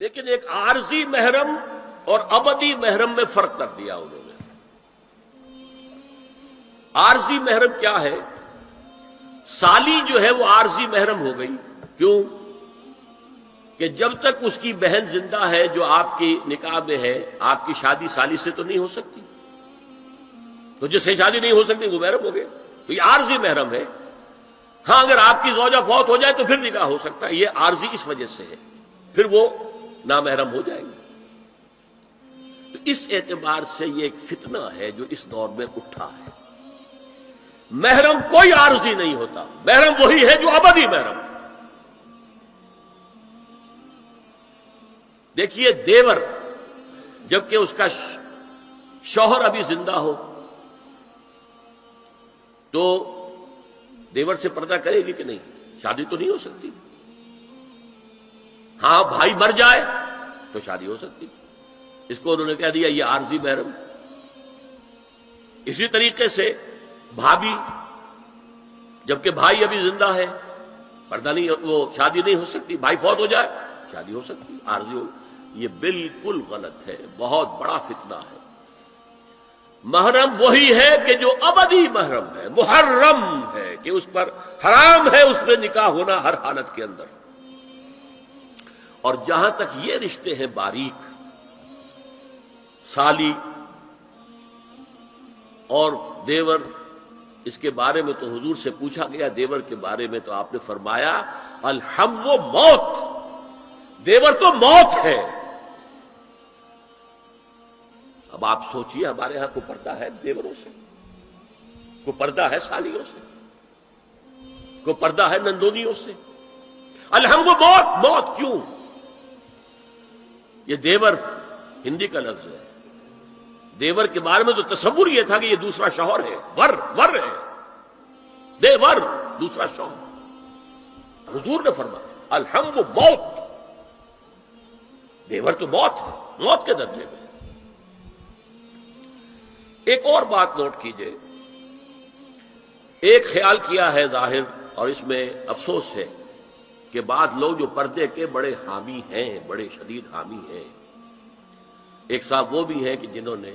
لیکن ایک عارضی محرم اور ابدی محرم میں فرق کر دیا انہوں نے۔ عارضی محرم کیا ہے؟ سالی جو ہے وہ عارضی محرم ہو گئی۔ کیوں؟ کہ جب تک اس کی بہن زندہ ہے جو آپ کی نکاح میں ہے، آپ کی شادی سالی سے تو نہیں ہو سکتی، تو جس سے شادی نہیں ہو سکتی وہ محرم ہو گیا، تو یہ عارضی محرم ہے۔ ہاں اگر آپ کی زوجہ فوت ہو جائے تو پھر نکاح ہو سکتا ہے، یہ عارضی اس وجہ سے ہے، پھر وہ نامحرم ہو جائیں گے۔ تو اس اعتبار سے یہ ایک فتنہ ہے جو اس دور میں اٹھا ہے۔ محرم کوئی عارضی نہیں ہوتا، محرم وہی ہے جو ابدی محرم۔ دیکھیے دیور جبکہ اس کا شوہر ابھی زندہ ہو تو دیور سے پردہ کرے گی کہ نہیں؟ شادی تو نہیں ہو سکتی۔ ہاں بھائی مر جائے تو شادی ہو سکتی، اس کو انہوں نے کہہ دیا یہ عارضی محرم۔ اسی طریقے سے بھابھی جبکہ بھائی ابھی زندہ ہے، پردہ نہیں، وہ شادی نہیں ہو سکتی، بھائی فوت ہو جائے شادی ہو سکتی، عارضی ہو۔ یہ بالکل غلط ہے، بہت بڑا فتنہ ہے۔ محرم وہی ہے کہ جو ابدی محرم ہے، محرم ہے کہ اس پر حرام ہے اس میں نکاح ہونا ہر حالت کے اندر۔ اور جہاں تک یہ رشتے ہیں باریک، سالی اور دیور، اس کے بارے میں تو حضور سے پوچھا گیا دیور کے بارے میں، تو آپ نے فرمایا الحم و موت، دیور تو موت ہے۔ اب آپ سوچئے ہمارے ہاں کو پردہ ہے دیوروں سے، کو پردہ ہے سالیوں سے، کو پردہ ہے نندونیوں سے؟ الحم و موت، موت کیوں؟ یہ دیور ہندی کا لفظ ہے، دیور کے بارے میں تو تصور یہ تھا کہ یہ دوسرا شوہر ہے، ور ہے، دیور دوسرا شوہر۔ حضور نے فرمایا الحم و موت، دیور تو موت ہے، موت کے درجے میں۔ ایک اور بات نوٹ کیجئے، ایک خیال کیا ہے ظاہر، اور اس میں افسوس ہے کہ بعض لوگ جو پردے کے بڑے حامی ہیں، بڑے شدید حامی ہیں، ایک صاحب وہ بھی ہیں کہ جنہوں نے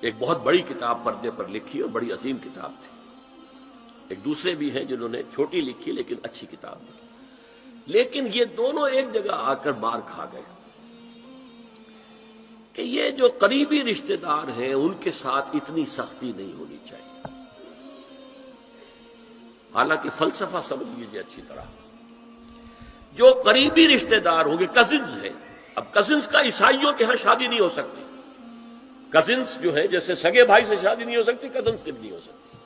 ایک بہت بڑی کتاب پردے پر لکھی اور بڑی عظیم کتاب تھی، ایک دوسرے بھی ہیں جنہوں نے چھوٹی لکھی لیکن اچھی کتاب لکھی، لیکن یہ دونوں ایک جگہ آ کر مار کھا گئے کہ یہ جو قریبی رشتہ دار ہیں ان کے ساتھ اتنی سختی نہیں ہونی چاہیے۔ حالانکہ فلسفہ سمجھ لیجیے اچھی طرح، جو قریبی رشتہ دار ہوں گے، کزنز ہیں، اب کزنز کا عیسائیوں کے ہاں شادی نہیں ہو سکتی، کزنز جو ہے جیسے سگے بھائی سے شادی نہیں ہو سکتی، کزنز سے بھی نہیں ہو سکتی،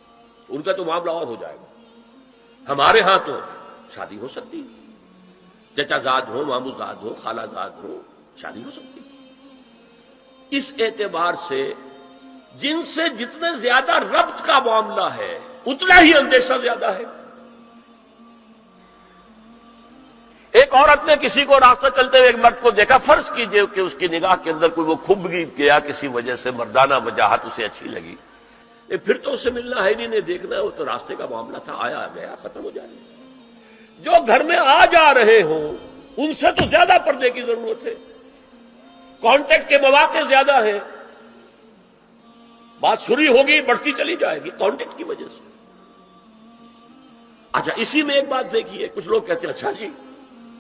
ان کا تو معاملہ اور ہو جائے گا۔ ہمارے ہاں تو شادی ہو سکتی، چچا زاد ہو، مامو زاد ہو، خالہ زاد ہو، شادی ہو سکتی۔ اس اعتبار سے جن سے جتنے زیادہ ربط کا معاملہ ہے اتنا ہی اندیشہ زیادہ ہے۔ ایک عورت نے کسی کو راستہ چلتے ہوئے ایک مرد کو دیکھا، فرض کیجئے کہ اس کی نگاہ کے اندر کوئی وہ کھب گیا کسی وجہ سے، مردانہ وجاہت اسے اچھی لگی، پھر تو اسے ملنا ہے نہیں دیکھنا ہے، وہ تو راستے کا معاملہ تھا، آیا گیا ختم ہو جائے۔ جو گھر میں آ جا رہے ہوں ان سے تو زیادہ پردے کی ضرورت ہے، کانٹیکٹ کے مواقع زیادہ ہیں، بات شروع ہوگی بڑھتی چلی جائے گی کانٹیکٹ کی وجہ سے۔ اچھا اسی میں ایک بات دیکھیے، کچھ لوگ کہتے ہیں اچھا جی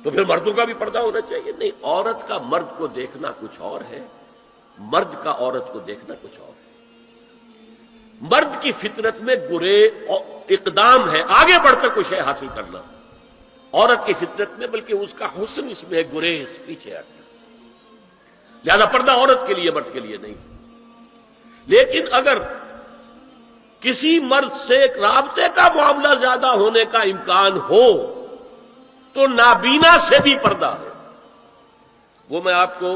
تو پھر مردوں کا بھی پردہ ہونا چاہیے۔ نہیں، عورت کا مرد کو دیکھنا کچھ اور ہے، مرد کا عورت کو دیکھنا کچھ اور ہے۔ مرد کی فطرت میں گرے اقدام ہے، آگے بڑھ کر کچھ ہے حاصل کرنا، عورت کی فطرت میں بلکہ اس کا حسن اس میں ہے گریز، پیچھے ہٹنا۔ لہذا پردہ عورت کے لیے، مرد کے لیے نہیں۔ لیکن اگر کسی مرد سے ایک رابطے کا معاملہ زیادہ ہونے کا امکان ہو تو نابینا سے بھی پردہ ہے۔ وہ میں آپ کو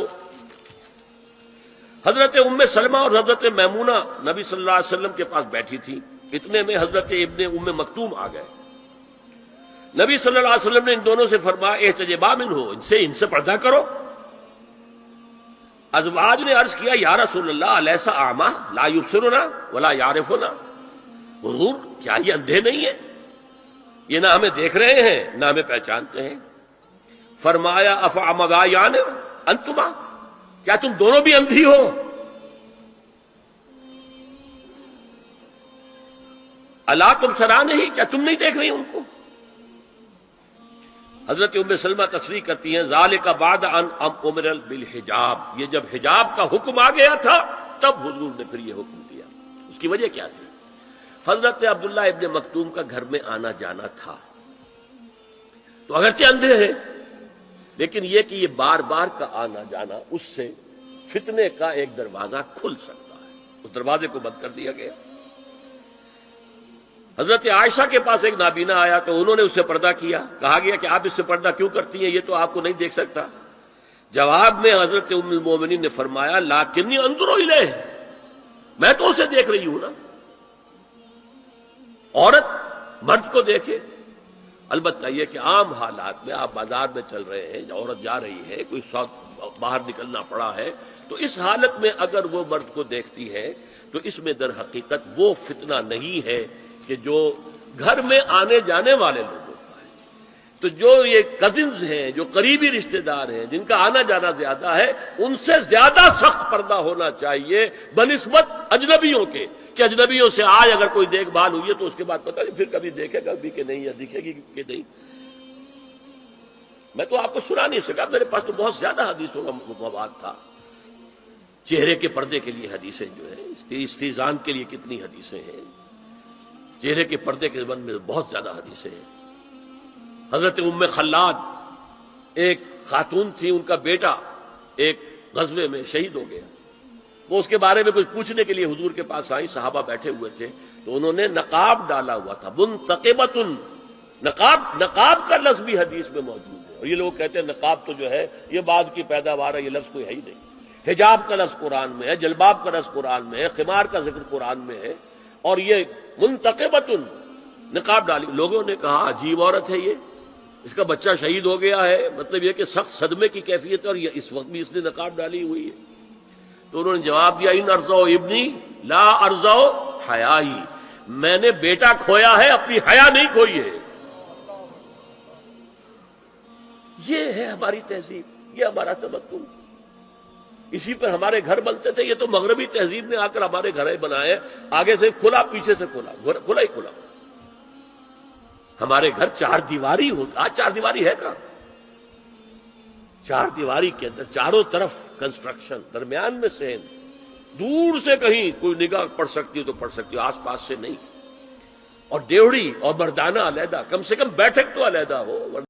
حضرت ام سلمہ اور حضرت میمونہ نبی صلی اللہ علیہ وسلم کے پاس بیٹھی تھی، اتنے میں حضرت ابن ام مکتوم آ گئے۔ نبی صلی اللہ علیہ وسلم نے ان دونوں سے فرمایا احتجبا منہ، ان سے پردہ کرو۔ ازواج نے عرض کیا یا رسول اللہ الیس اعمی لا یبصرنا ولا یعرفنا، حضور کیا یہ اندھے نہیں ہیں؟ یہ نہ ہمیں دیکھ رہے ہیں نہ ہمیں پہچانتے ہیں۔ فرمایا افعمغایان انتما، کیا تم دونوں بھی اندھی ہو؟ الا تبصران ہی، کیا تم نہیں دیکھ رہی ان کو؟ حضرت ام سلمہ تصریح کرتی ہیں ذالک بعد ان امر بالحجاب، یہ جب حجاب کا حکم آ گیا تھا تب حضور نے پھر یہ حکم دیا۔ اس کی وجہ کیا تھی؟ حضرت عبداللہ ابن مکتوم کا گھر میں آنا جانا تھا، تو اگرچہ اندھے ہیں لیکن یہ کہ یہ بار بار کا آنا جانا اس سے فتنے کا ایک دروازہ کھل سکتا ہے، اس دروازے کو بند کر دیا گیا۔ حضرت عائشہ کے پاس ایک نابینا آیا تو انہوں نے اس سے پردہ کیا، کہا گیا کہ آپ اس سے پردہ کیوں کرتی ہیں، یہ تو آپ کو نہیں دیکھ سکتا۔ جواب میں حضرت ام المومنین نے فرمایا لاکنی انظر الیہ، میں تو اسے دیکھ رہی ہوں نا۔ عورت مرد کو دیکھے، البتہ یہ کہ عام حالات میں آپ بازار میں چل رہے ہیں، عورت جا رہی ہے، کوئی باہر نکلنا پڑا ہے، تو اس حالت میں اگر وہ مرد کو دیکھتی ہے تو اس میں در حقیقت وہ فتنہ نہیں ہے کہ جو گھر میں آنے جانے والے لوگوں کا ہے۔ تو جو یہ کزنز ہیں، جو قریبی رشتہ دار ہیں، جن کا آنا جانا زیادہ ہے، ان سے زیادہ سخت پردہ ہونا چاہیے بنسبت اجنبیوں کے، کہ اجنبیوں سے آج اگر کوئی دیکھ بھال ہوئی ہے تو اس کے بعد پتہ نہیں پھر کبھی دیکھے گا بھی کہ نہیں یا دکھے گی کہ نہیں۔ میں تو آپ کو سنا نہیں سکا، میرے پاس تو بہت زیادہ حدیثوں کا مواد تھا۔ چہرے کے پردے کے لیے حدیثیں جو ہیں، استیزان کے لیے کتنی حدیثیں ہیں، چہرے کے پردے کے بارے میں بہت زیادہ حدیثیں ہیں۔ حضرت ام خلاد ایک خاتون تھی، ان کا بیٹا ایک غزوے میں شہید ہو گیا، وہ اس کے بارے میں کچھ پوچھنے کے لیے حضور کے پاس آئی، صحابہ بیٹھے ہوئے تھے تو انہوں نے نقاب ڈالا ہوا تھا، منتقبۃ، نقاب کا لفظ بھی حدیث میں موجود ہے، اور یہ لوگ کہتے ہیں نقاب تو جو ہے یہ بعد کی پیداوار ہے، یہ لفظ کوئی ہے ہی نہیں۔ حجاب کا لفظ قرآن میں ہے، جلباب کا لفظ قرآن میں ہے، خمار کا ذکر قرآن میں ہے، اور یہ منتقبۃ نقاب ڈالی۔ لوگوں نے کہا عجیب عورت ہے یہ، اس کا بچہ شہید ہو گیا ہے، مطلب یہ کہ سخت صدمے کی کیفیت ہے، اور اس وقت بھی اس نے نقاب ڈالی ہوئی ہے۔ تو انہوں نے جواب دیا ان ارزو ابنی لا ارزو حیائی، میں نے بیٹا کھویا ہے، اپنی حیا نہیں کھوئی ہے۔ یہ ہے ہماری تہذیب، یہ ہمارا تمدن، اسی پر ہمارے گھر بنتے تھے۔ یہ تو مغربی تہذیب نے آ کر ہمارے گھر بنائے، آگے سے کھلا پیچھے سے کھلا، کھلا ہی کھلا۔ ہمارے گھر چار دیواری ہوتا، آج چار دیواری ہے کہاں؟ چار دیواری کے اندر چاروں طرف کنسٹرکشن، درمیان میں سین، دور سے کہیں کوئی نگاہ پڑ سکتی ہے تو پڑ سکتی ہے، آس پاس سے نہیں، اور ڈیوڑی اور مردانہ علیحدہ، کم سے کم بیٹھک تو علیحدہ ہو۔